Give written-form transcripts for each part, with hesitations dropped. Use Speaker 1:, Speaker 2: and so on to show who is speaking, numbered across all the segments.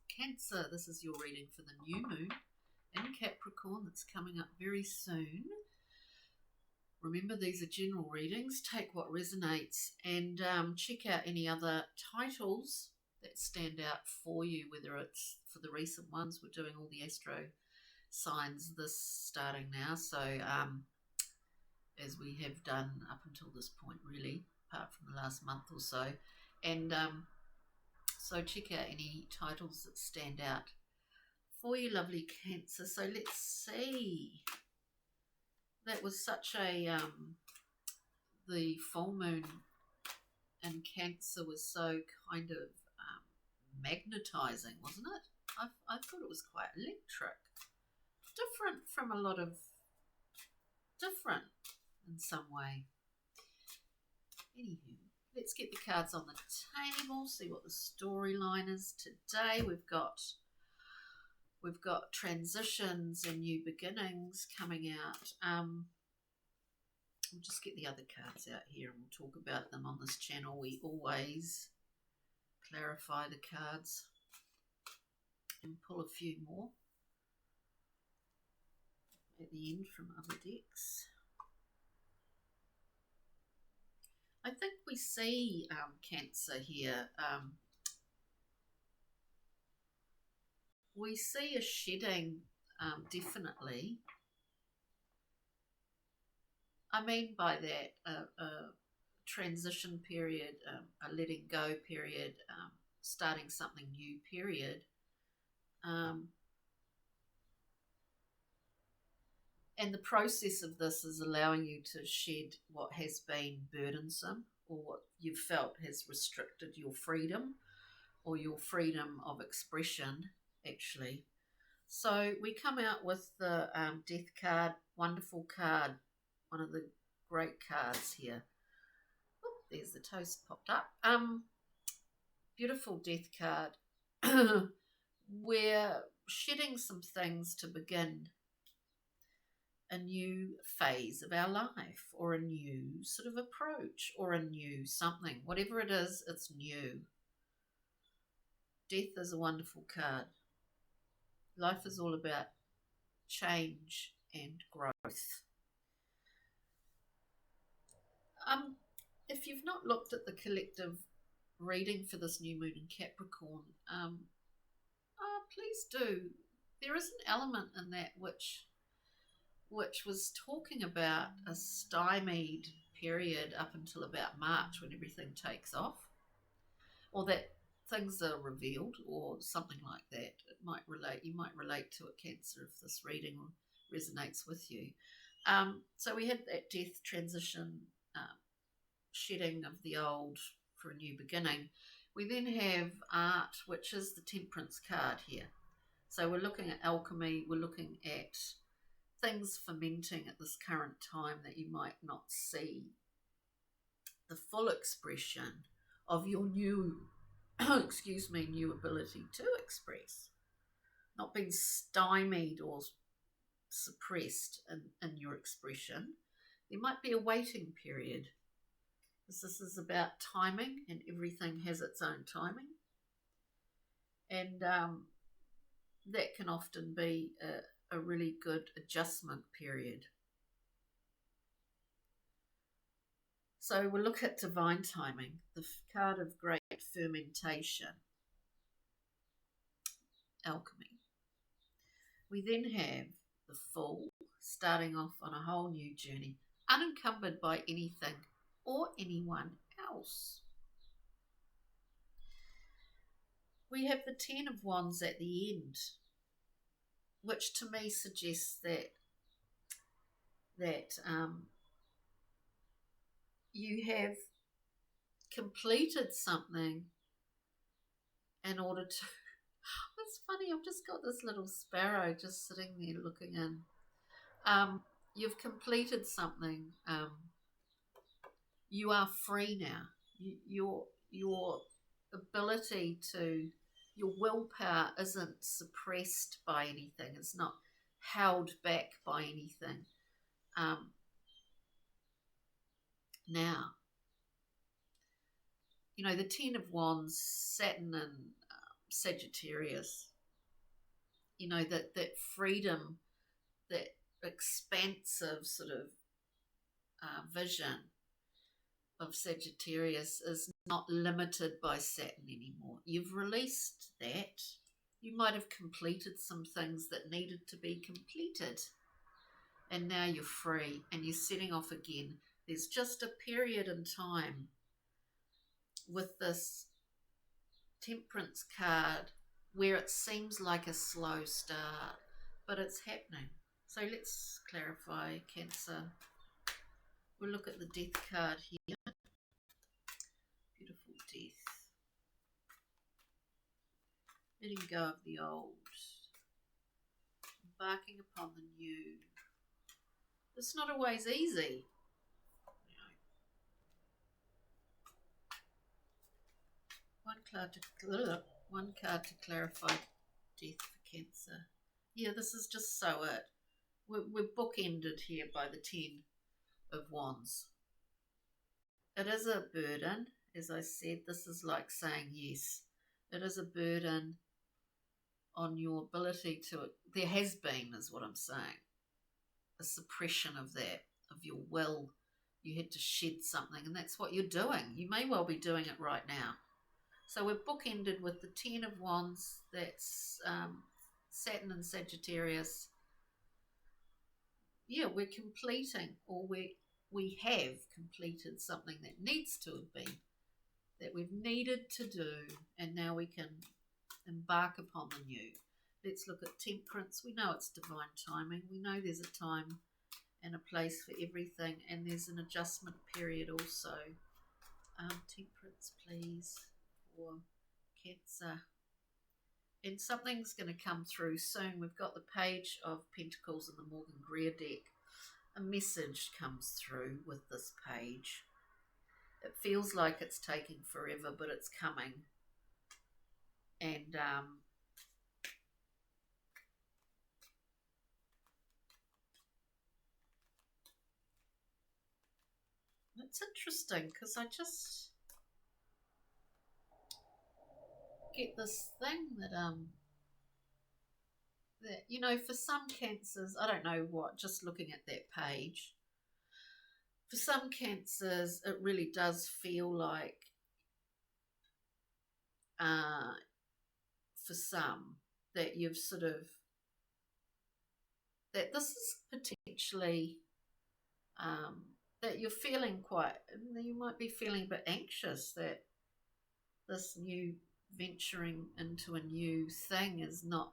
Speaker 1: Cancer, this is your reading for the new moon in Capricorn that's coming up very soon. Remember, these are general readings. Take what resonates and check out any other titles that stand out for you, whether it's for the recent ones. We're doing all the astro signs this starting now. So as we have done up until this point, really, apart from the last month or so. And so check out any titles that stand out for you, lovely Cancer. So let's see. That was such a, the full moon in Cancer was so kind of magnetizing, wasn't it? I thought it was quite electric. Different from a lot of, different in some way. Anywho, let's get the cards on the table, see what the storyline is today. We've got transitions and new beginnings coming out. We'll just get the other cards out here and we'll talk about them on this channel. We always clarify the cards and pull a few more at the end from other decks. I think we see Cancer here. We see a shedding, definitely. I mean by that a transition period, a letting go period, starting something new period. And the process of this is allowing you to shed what has been burdensome or what you've felt has restricted your freedom or your freedom of expression, actually. So we come out with the Death card, wonderful card, one of the great cards here. Oh, there's the toast popped up. Beautiful Death card. We're shedding some things to begin a new phase of our life, or a new sort of approach, or a new something. Whatever it is, it's new. Death is a wonderful card. Life is all about change and growth. If you've not looked at the collective reading for this new moon in Capricorn, please do. There is an element in that which was talking about a stymied period up until about March when everything takes off, or that things are revealed or something like that. It might relate, you might relate to it, Cancer, if this reading resonates with you. So we had that death transition, shedding of the old for a new beginning. We then have art, which is the Temperance card here. So we're looking at alchemy, we're looking at things fermenting at this current time that you might not see the full expression of your new, new ability to express, not being stymied or suppressed in your expression. There might be a waiting period, because this is about timing, and everything has its own timing, and that can often be a really good adjustment period. So we'll look at divine timing, the card of great fermentation, alchemy. We then have the Fool, starting off on a whole new journey, unencumbered by anything or anyone else. We have the Ten of Wands at the end, which to me suggests that you have completed something in order to... It's funny, I've just got this little sparrow just sitting there looking in. You've completed something. You are free now. Your ability to... Your willpower isn't suppressed by anything. It's not held back by anything. Now, you know, the Ten of Wands, Saturn and Sagittarius. You know, that freedom, that expansive sort of vision of Sagittarius is not limited by Saturn anymore. You've released that. You might have completed some things that needed to be completed, and now you're free and you're setting off again. There's just a period in time with this Temperance card where it seems like a slow start, but it's happening. So let's clarify Cancer. We'll look at the Death card here. Beautiful Death. Letting go of the old. Embarking upon the new. It's not always easy. One card to clarify Death for Cancer. Yeah, this is just so it. We're bookended here by the 10 of Wands. It is a burden, as I said. This is like saying yes. It is a burden on your ability to. There has been, is what I'm saying, a suppression of that, of your will. You had to shed something, and that's what you're doing. You may well be doing it right now. So we're bookended with the 10 of Wands. That's Saturn and Sagittarius. Yeah, we're completing, or we have completed something that needs to have been, that we've needed to do, and now we can embark upon the new. Let's look at Temperance. We know it's divine timing. We know there's a time and a place for everything, and there's an adjustment period also. Temperance, please, for Cancer. And something's going to come through soon. We've got the Page of Pentacles in the Morgan Greer deck. A message comes through with this page. It feels like it's taking forever, but it's coming. And it's interesting because I just get this thing that you know, for some Cancers, I don't know what, just looking at that page, for some Cancers it really does feel like for some that you've sort of, that this is potentially that you're feeling quite, you might be feeling a bit anxious that this new venturing into a new thing is not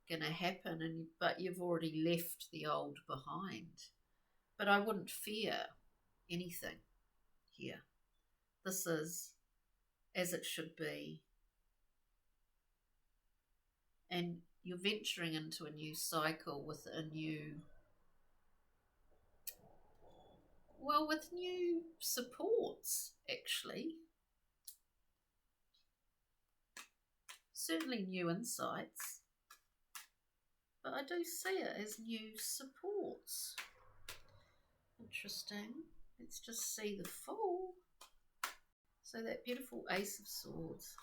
Speaker 1: going to happen, and but you've already left the old behind. But I wouldn't fear anything here. This is as it should be, and you're venturing into a new cycle with a new, well, with new supports, actually. Certainly new insights, but I do see it as new supports. Interesting. Let's just see the Fool. So that beautiful Ace of Swords.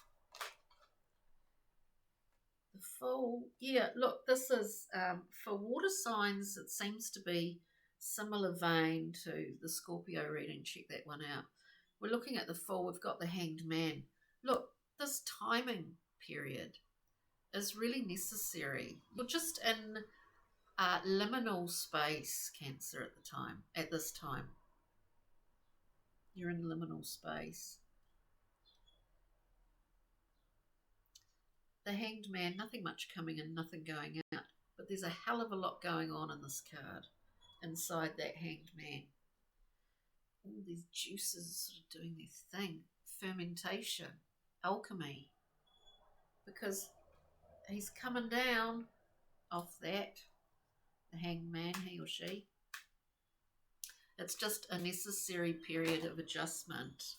Speaker 1: The Fool. Yeah, look, this is for water signs. It seems to be similar vein to the Scorpio reading. Check that one out. We're looking at the Fool. We've got the Hanged Man. Look, this timing period is really necessary. You're just in liminal space, Cancer, at this time. You're in liminal space. The Hanged Man, nothing much coming in, nothing going out, but there's a hell of a lot going on in this card inside that Hanged Man. All these juices sort of doing their thing. Fermentation, alchemy, because he's coming down off that, the Hanged Man, he or she. It's just a necessary period of adjustment.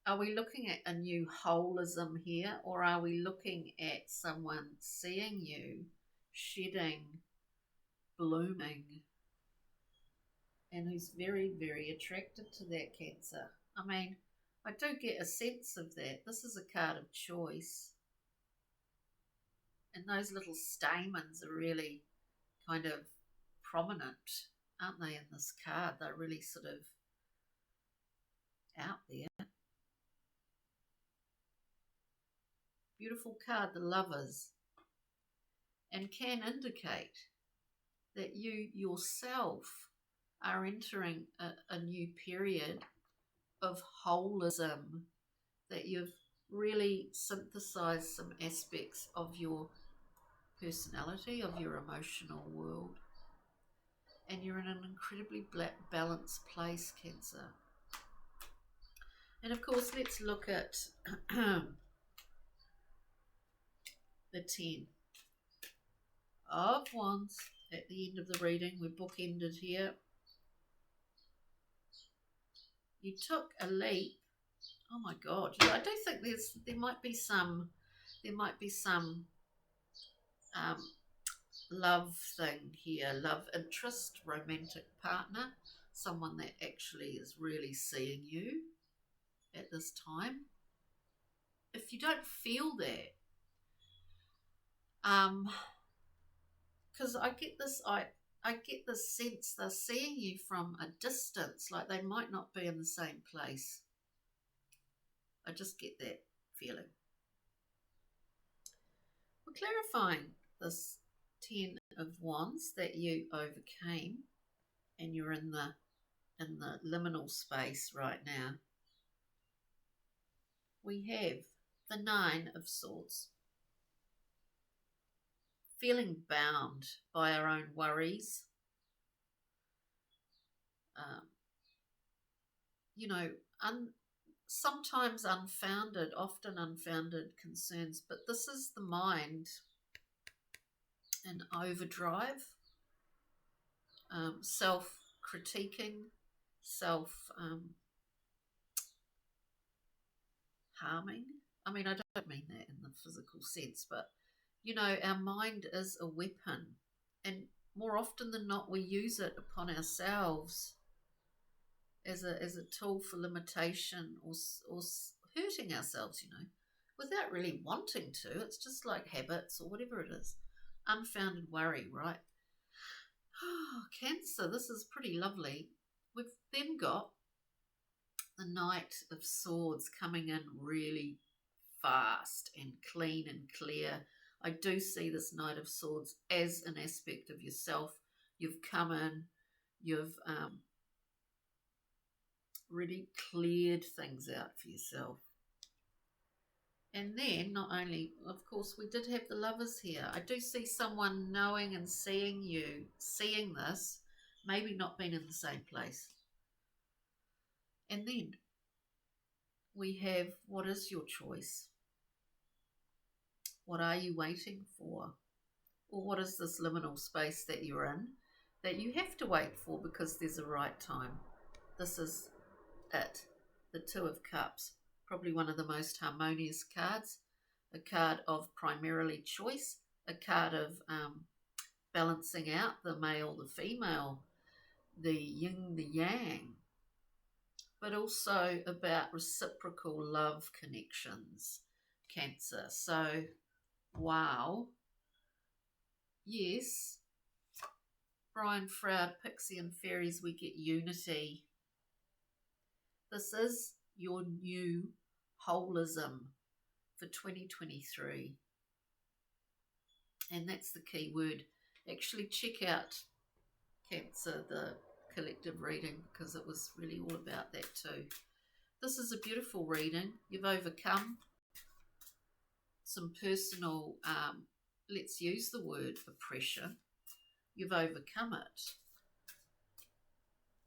Speaker 1: Are we looking at a new holism here, or are we looking at someone seeing you shedding, blooming, and who's very, very attracted to that, Cancer? I mean, I do get a sense of that. This is a card of choice. And those little stamens are really kind of prominent, aren't they, in this card? They're really sort of out there. Beautiful card, the Lovers, and can indicate that you yourself are entering a new period of holism, that you've really synthesized some aspects of your personality, of your emotional world, and you're in an incredibly balanced place, Cancer. And of course, let's look at the 10 of Wands at the end of the reading. We're bookended here. You took a leap. Oh my God! Yeah, I do think there might be some love thing here, love interest, romantic partner, someone that actually is really seeing you at this time. If you don't feel that, because I get this sense they're seeing you from a distance, like they might not be in the same place. I just get that feeling. We're clarifying this 10 of Wands that you overcame, and you're in the liminal space right now. We have the 9 of Swords. Feeling bound by our own worries. Sometimes unfounded, often unfounded concerns, but this is the mind in overdrive, self-critiquing, self-harming. I mean, I don't mean that in the physical sense, but, our mind is a weapon, and more often than not, we use it upon ourselves as a tool for limitation or hurting ourselves, without really wanting to. It's just like habits or whatever it is. Unfounded worry, right? Oh, Cancer, this is pretty lovely. We've then got the Knight of Swords coming in really fast and clean and clear. I do see this Knight of Swords as an aspect of yourself. You've come in, you've really cleared things out for yourself. And then, not only, of course, we did have the Lovers here. I do see someone knowing and seeing you, seeing this, maybe not being in the same place. And then we have, what is your choice? What are you waiting for? Or what is this liminal space that you're in that you have to wait for because there's a right time? This is it. The 2 of Cups. Probably one of the most harmonious cards. A card of primarily choice. A card of balancing out the male, the female, the yin, the yang. But also about reciprocal love connections, Cancer. So, wow. Yes, Brian Froud, Pixie and Fairies, we get unity. This is your new holism for 2023. And that's the key word. Actually, check out, Cancer, the collective reading, because it was really all about that too. This is a beautiful reading. You've overcome some personal, let's use the word oppression. You've overcome it.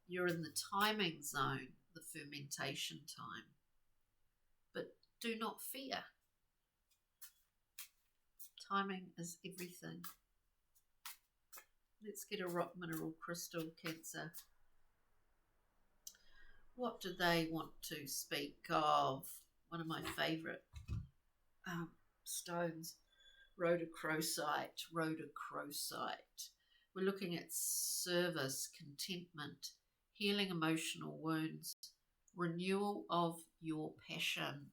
Speaker 1: You're in the timing zone, the fermentation time. But do not fear. Timing is everything. Let's get a rock mineral crystal, Cancer. What do they want to speak of? One of my favourite stones, rhodochrosite. We're looking at service, contentment, healing emotional wounds, renewal of your passion,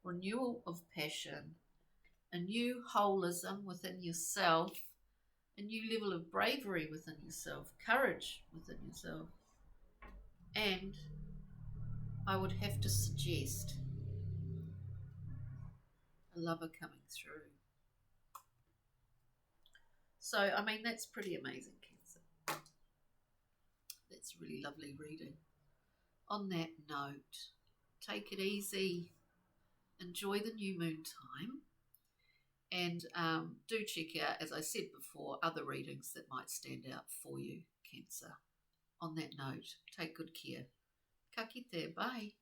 Speaker 1: renewal of passion, a new holism within yourself, a new level of bravery within yourself, courage within yourself. And I would have to suggest a lover coming through. So, I mean, that's pretty amazing, Cancer. That's really lovely reading. On that note, take it easy, enjoy the new moon time, and do check out, as I said before, other readings that might stand out for you, Cancer. On that note, take good care. Ka kite, bye.